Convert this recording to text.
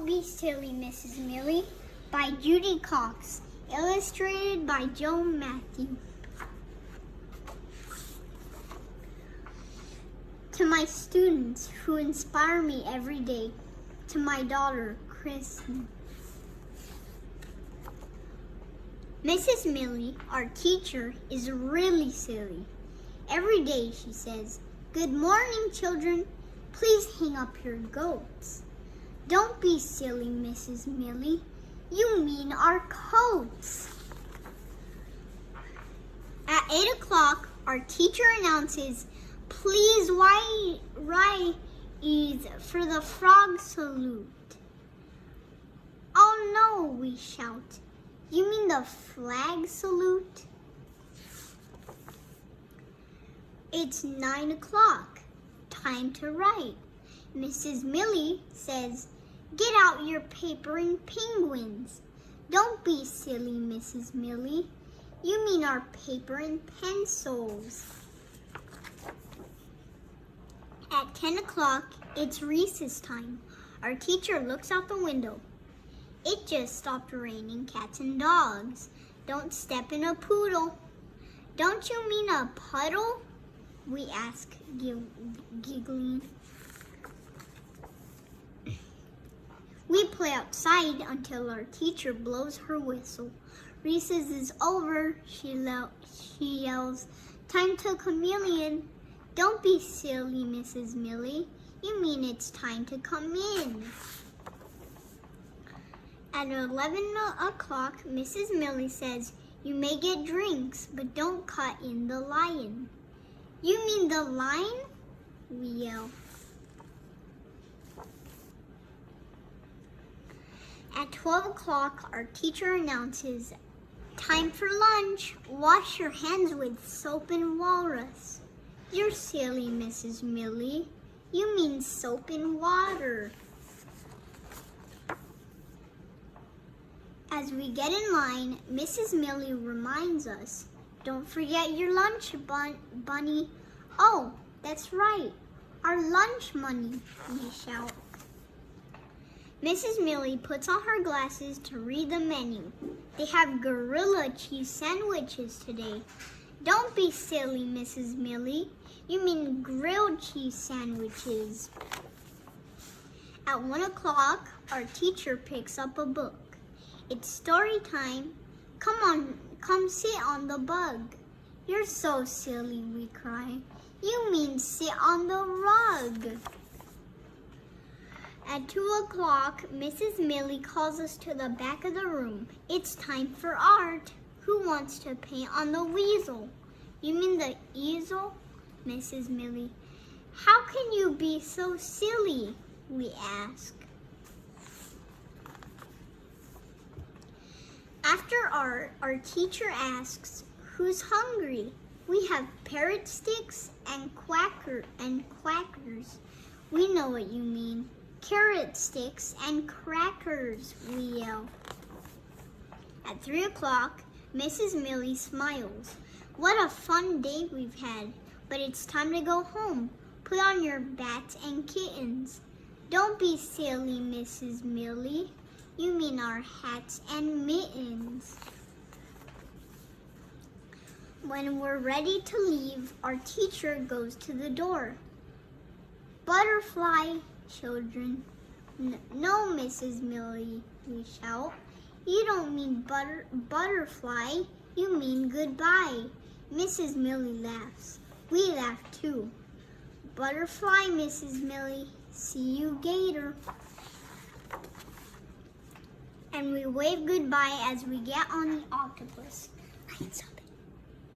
Don't Be Silly, Mrs. Millie by Judy Cox. Illustrated by Joe Mathieu. To my students who inspire me every day. To my daughter, Kristen. Mrs. Millie, our teacher, is really silly. Every day she says, "Good morning, children. Please hang up your goats." Don't be silly, Mrs. Millie. You mean our coats. At 8 o'clock, our teacher announces, "Please rise for the frog salute." "Oh no," we shout. "You mean the flag salute?" It's 9 o'clock. Time to write. Mrs. Millie says, "Get out your paper and penguins." Don't be silly, Mrs. Millie. You mean our paper and pencils. At 10 o'clock, it's recess time. Our teacher looks out the window. "It just stopped raining cats and dogs. Don't step in a poodle." "Don't you mean a puddle?" we ask, giggling. We play outside until our teacher blows her whistle. Recess is over, she yells. "Time to chameleon." Don't be silly, Mrs. Millie. You mean it's time to come in. At 11 o'clock, Mrs. Millie says, "You may get drinks, but don't cut in the lion." "You mean the line?" we yell. At 12 o'clock, our teacher announces, "Time for lunch. Wash your hands with soap and walrus." You're silly, Mrs. Millie. You mean soap and water. As we get in line, Mrs. Millie reminds us, "Don't forget your lunch, bunny." "Oh, that's right. Our lunch money," we shout. Mrs. Millie puts on her glasses to read the menu. They have gorilla cheese sandwiches today. Don't be silly, Mrs. Millie. You mean grilled cheese sandwiches. At 1 o'clock, our teacher picks up a book. It's story time. "Come on, come sit on the bug." You're so silly, we cry. You mean sit on the rug. At 2 o'clock, Mrs. Millie calls us to the back of the room. It's time for art. Who wants to paint on the weasel? You mean the easel? Mrs. Millie. How can you be so silly? We ask. After art, our teacher asks, "Who's hungry?" We have parrot sticks and quackers. We know what you mean. Carrot sticks and crackers, we yell. At 3 o'clock, Mrs. Millie smiles. What a fun day we've had, but it's time to go home. Put on your bats and kittens. Don't be silly, Mrs. Millie. You mean our hats and mittens. When we're ready to leave, our teacher goes to the door. "Butterfly, children." No, Mrs. Millie, we shout. You don't mean butterfly, you mean goodbye. Mrs. Millie laughs. We laugh too. "Butterfly, Mrs. Millie, see you gator." And we wave goodbye as we get on the octopus.